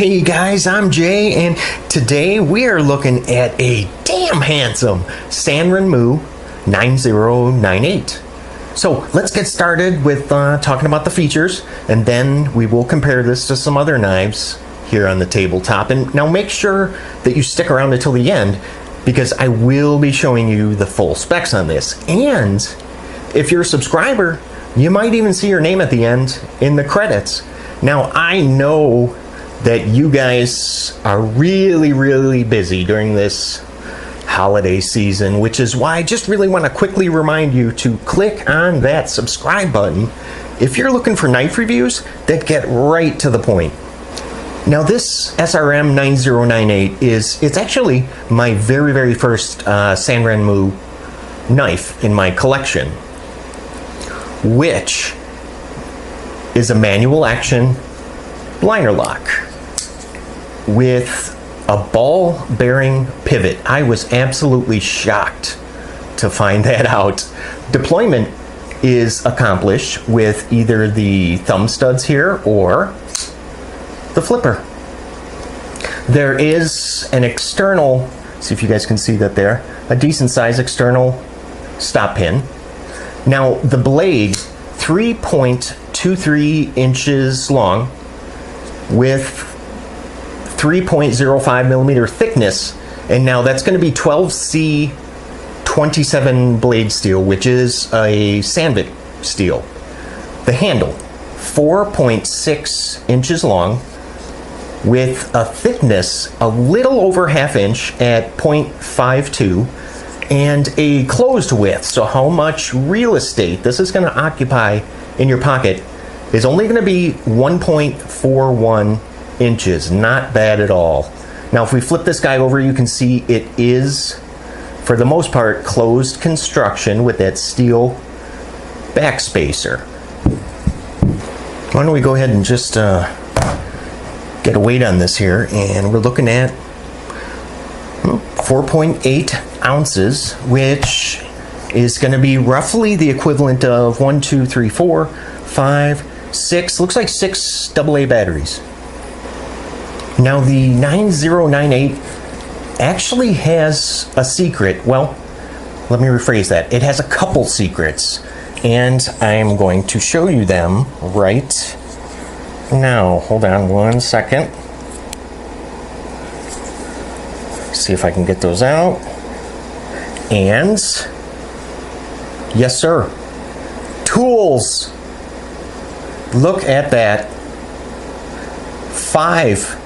Hey guys, I'm Jay, and today we are looking at a damn handsome Sanrenmu 9098. So let's get started with talking about the features, and then we will compare this to some other knives here on the tabletop. And now make sure that you stick around until the end, because I will be showing you the full specs on this. And if you're a subscriber, you might even see your name at the end in the credits. Now, I know that you guys are really busy during this holiday season, which is why I just really want to quickly remind you to click on that subscribe button if you're looking for knife reviews that get right to the point. Now, this SRM9098 it's actually my very first Sanrenmu knife in my collection, which is a manual action liner lock with a ball bearing pivot. I was absolutely shocked to find that out. Deployment is accomplished with either the thumb studs here or the flipper. There is an external, see if you guys can see that there, a decent size external stop pin. Now the blade, 3.23 inches long with 3.05 millimeter thickness, and now that's going to be 12C 27 blade steel, which is a Sandvik steel. The handle, 4.6 inches long with a thickness a little over ½ inch at 0.52 and a closed width. So how much real estate this is going to occupy in your pocket is only going to be 1.41 inches. Not bad at all. Now, if we flip this guy over, you can see it is, for the most part, closed construction with that steel backspacer. Why don't we go ahead and just get a weight on this here, and we're looking at 4.8 ounces, which is going to be roughly the equivalent of 1, 2, 3, 4, 5, 6, looks like 6 AA batteries. Now the 9098 actually has a secret. Well, let me rephrase that. It has a couple secrets, and I'm going to show you them right now. Hold on one second. See if I can get those out. And yes, sir. Tools. Look at that. 5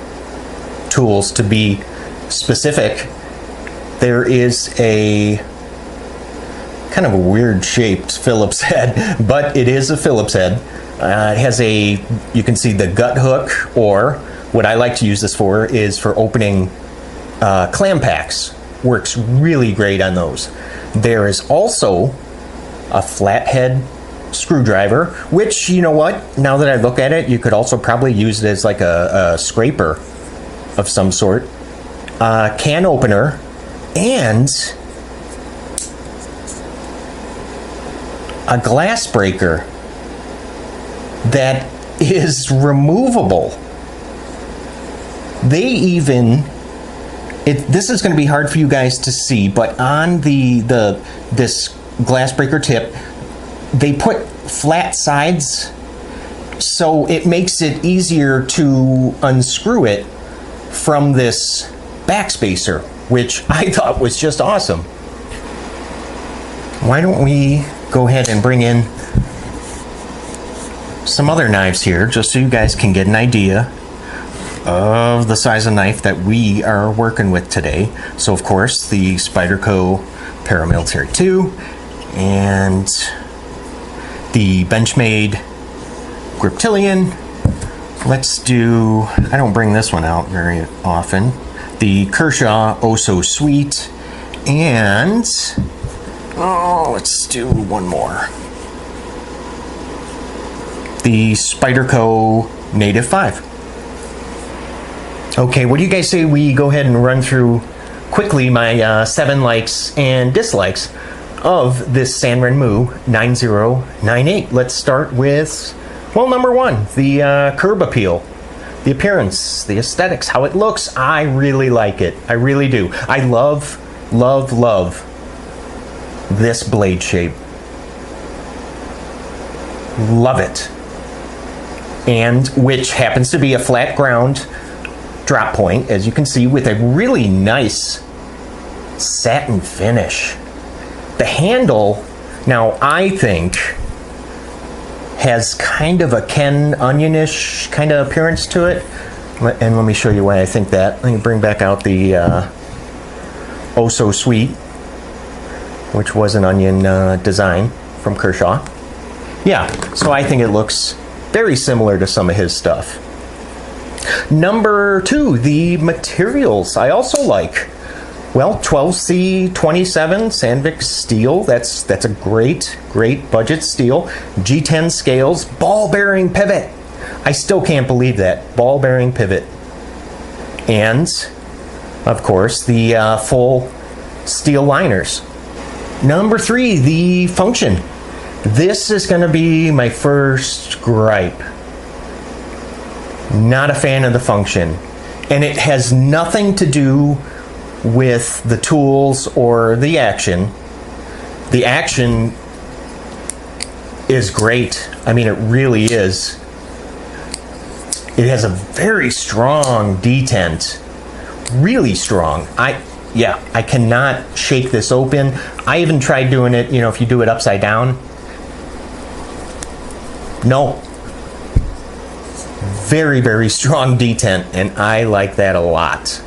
tools to be specific. There is a kind of a weird shaped Phillips head, but it is a Phillips head. It has a, you can see the gut hook, or what I like to use this for is for opening clam packs. Works really great on those. There is also a flathead screwdriver, which, you know what, now that I look at it, you could also probably use it as like a scraper of some sort. Can opener, and a glass breaker that is removable. They even, this is going to be hard for you guys to see, but on this glass breaker tip, they put flat sides, so it makes it easier to unscrew it from this backspacer, which I thought was just awesome. Why don't we go ahead and bring in some other knives here, just so you guys can get an idea of the size of knife that we are working with today. So of course, the Spyderco Paramilitary 2 and the Benchmade Griptilian. Let's do, I don't bring this one out very often, the Kershaw Oh So Sweet, and let's do one more, the Spyderco Native 5. Okay, what do you guys say we go ahead and run through quickly my 7 likes and dislikes of this Sanrenmu 9098. Let's start with, well, number 1, the curb appeal. the appearance, the aesthetics, how it looks, I really like it. I really do. I love, love, love this blade shape. Love it. And which happens to be a flat ground drop point, as you can see, with a really nice satin finish. The handle, now I think, has kind of a Ken Onionish kind of appearance to it. And let me show you why I think that. Let me bring back out the Oh So Sweet, which was an onion design from Kershaw. Yeah, so I think it looks very similar to some of his stuff. Number 2, the materials I also like. Well, 12C27 Sandvik steel, that's a great budget steel. G10 scales, ball bearing pivot. I still can't believe that, ball bearing pivot. And, of course, the full steel liners. Number 3, the function. This is going to be my first gripe. Not a fan of the function. And it has nothing to do with the tools or the action. The action is great. I mean, it really is. It has a very strong detent. Really strong. I cannot shake this open. I even tried doing it, you know, if you do it upside down. No. Very, very strong detent, and I like that a lot.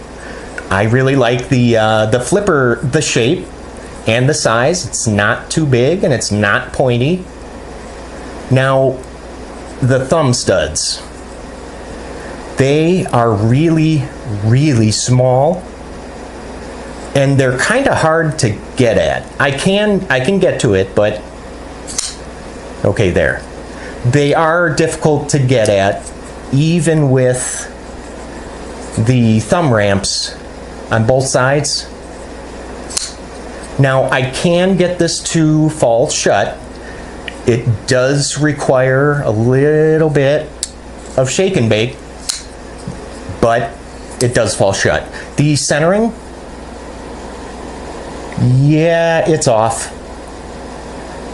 I really like the flipper, the shape and the size. It's not too big and it's not pointy. Now, the thumb studs. They are really, really small, and they're kind of hard to get at. I can get to it, but okay, there. They are difficult to get at, even with the thumb ramps on both sides. Now, I can get this to fall shut. It does require a little bit of shake and bake, but it does fall shut. The centering, yeah, it's off.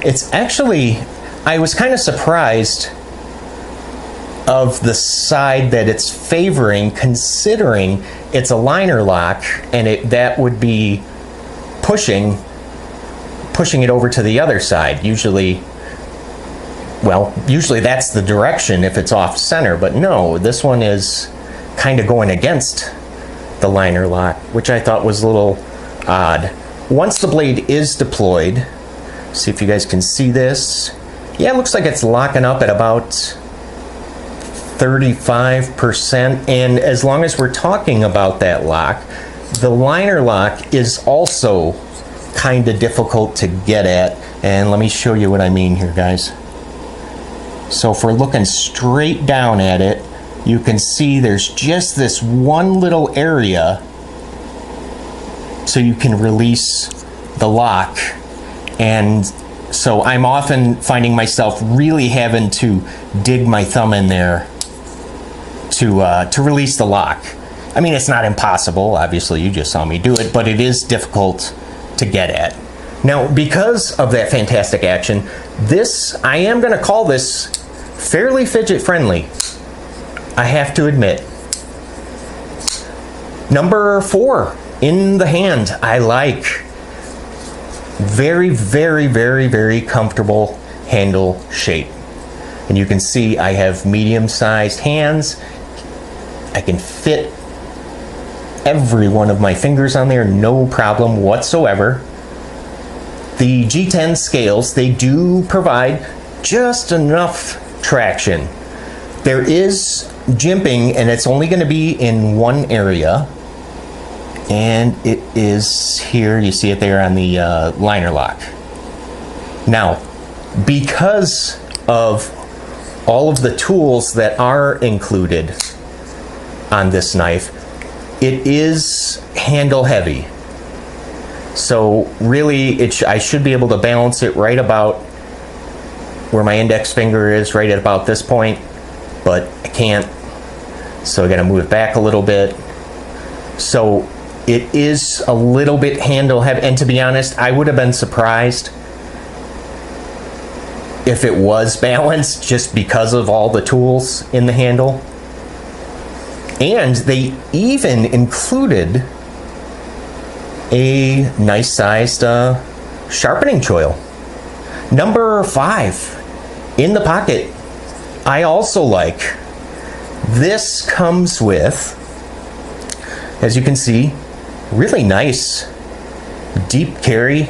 It's actually, I was kind of surprised of the side that it's favoring, considering it's a liner lock, and that would be pushing it over to the other side. Usually that's the direction if it's off center, but no, this one is kind of going against the liner lock, which I thought was a little odd. Once the blade is deployed, see if you guys can see this. Yeah, it looks like it's locking up at about 35%, and as long as we're talking about that lock, the liner lock is also kind of difficult to get at, and let me show you what I mean here, guys. So if we're looking straight down at it, you can see there's just this one little area so you can release the lock, and so I'm often finding myself really having to dig my thumb in there to release the lock. I mean, it's not impossible, obviously, you just saw me do it, but it is difficult to get at. Now, because of that fantastic action, I am going to call this fairly fidget friendly, I have to admit. Number 4, in the hand, I like. Very, very, very, very comfortable handle shape. And you can see I have medium-sized hands. I can fit every one of my fingers on there, no problem whatsoever. The G10 scales, they do provide just enough traction. There is jimping, and it's only going to be in one area, and it is here. You see it there on the liner lock. Now, because of all of the tools that are included on this knife, it is handle heavy. So really, I should be able to balance it right about where my index finger is, right at about this point, but I can't. So I got to move it back a little bit. So it is a little bit handle heavy, and to be honest, I would have been surprised if it was balanced just because of all the tools in the handle. And they even included a nice sized sharpening choil. Number 5, in the pocket. I also like, this comes with, as you can see, really nice deep carry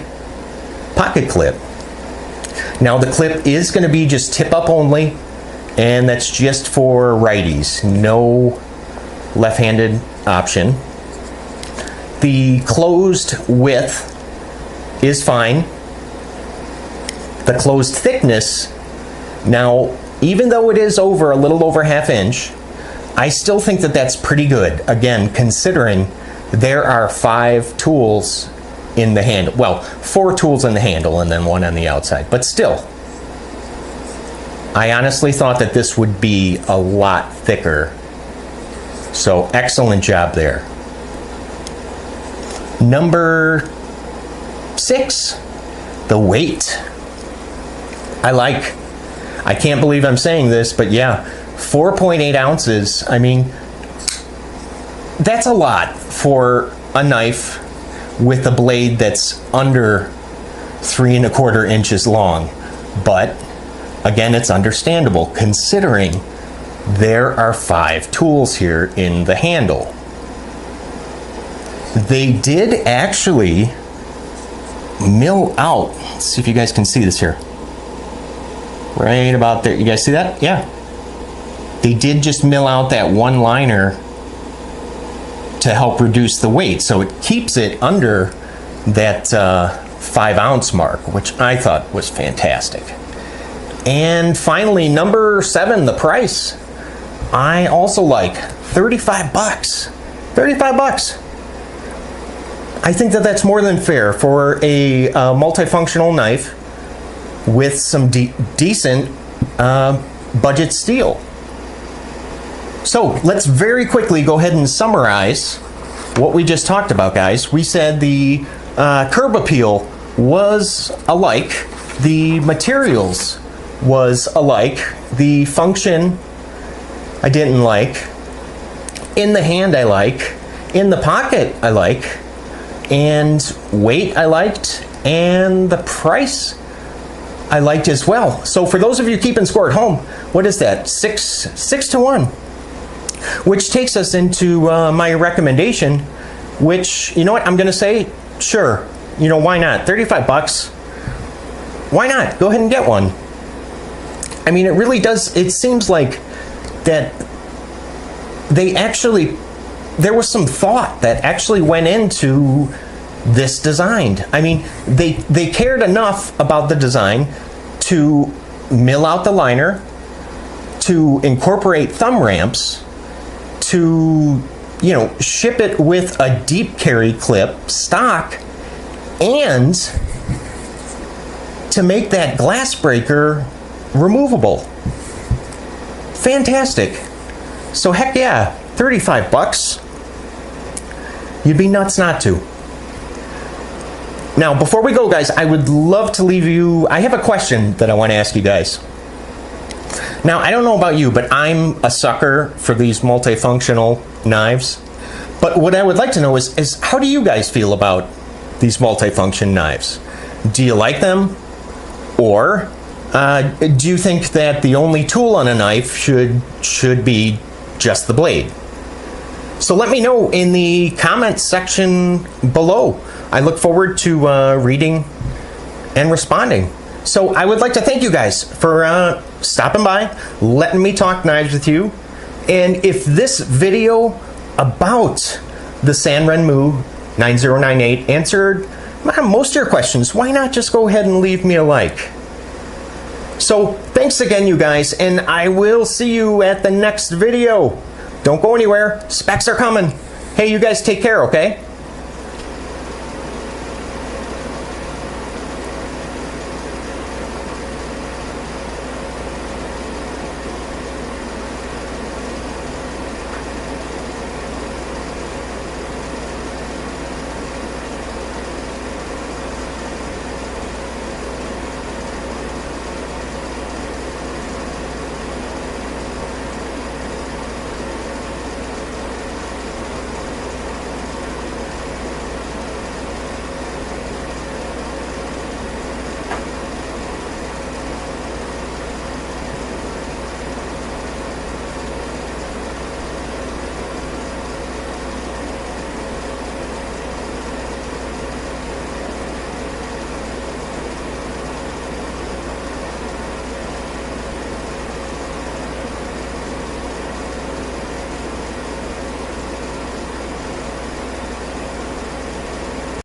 pocket clip. Now the clip is going to be just tip up only, and that's just for righties, no left-handed option. The closed width is fine. The closed thickness, now even though it is over a little over 1/2 inch, I still think that that's pretty good. Again, considering there are 5 tools in the handle. Well, 4 tools in the handle and then 1 on the outside. But still, I honestly thought that this would be a lot thicker. So excellent job there. Number 6, the weight. I can't believe I'm saying this, but yeah, 4.8 ounces. I mean, that's a lot for a knife with a blade that's under 3 1/4 inches long. But again, it's understandable considering there are 5 tools here in the handle. They did actually mill out, let's see if you guys can see this here. Right about there. You guys see that? Yeah. They did just mill out that one liner to help reduce the weight. So it keeps it under that 5 ounce mark, which I thought was fantastic. And finally, number 7, the price. I also like $35. $35. I think that that's more than fair for a multifunctional knife with some decent budget steel. So let's very quickly go ahead and summarize what we just talked about, guys. We said the curb appeal was alike, the materials was alike, the function I didn't like, in the hand I like, in the pocket I like, and weight I liked, and the price I liked as well. So for those of you keeping score at home, what is that? 6 to 1. Which takes us into my recommendation, which, you know what, I'm going to say, sure, you know, why not? $35. Why not? Go ahead and get one. I mean, it really does, it seems like that they actually, there was some thought that actually went into this design. I mean, they cared enough about the design to mill out the liner, to incorporate thumb ramps, to, you know, ship it with a deep carry clip stock, and to make that glass breaker removable. Fantastic. So heck yeah, $35. You'd be nuts not to. Now, before we go, guys, I would love to leave you, I have a question that I want to ask you guys. Now, I don't know about you, but I'm a sucker for these multifunctional knives. But what I would like to know is how do you guys feel about these multifunction knives? Do you like them? Or do you think that the only tool on a knife should be just the blade? So let me know in the comments section below. I look forward to reading and responding. So I would like to thank you guys for stopping by, letting me talk knives with you. And if this video about the Sanrenmu 9098 answered most of your questions, why not just go ahead and leave me a like? So thanks again, you guys, and I will see you at the next video. Don't go anywhere. Specs are coming. Hey, you guys take care, okay?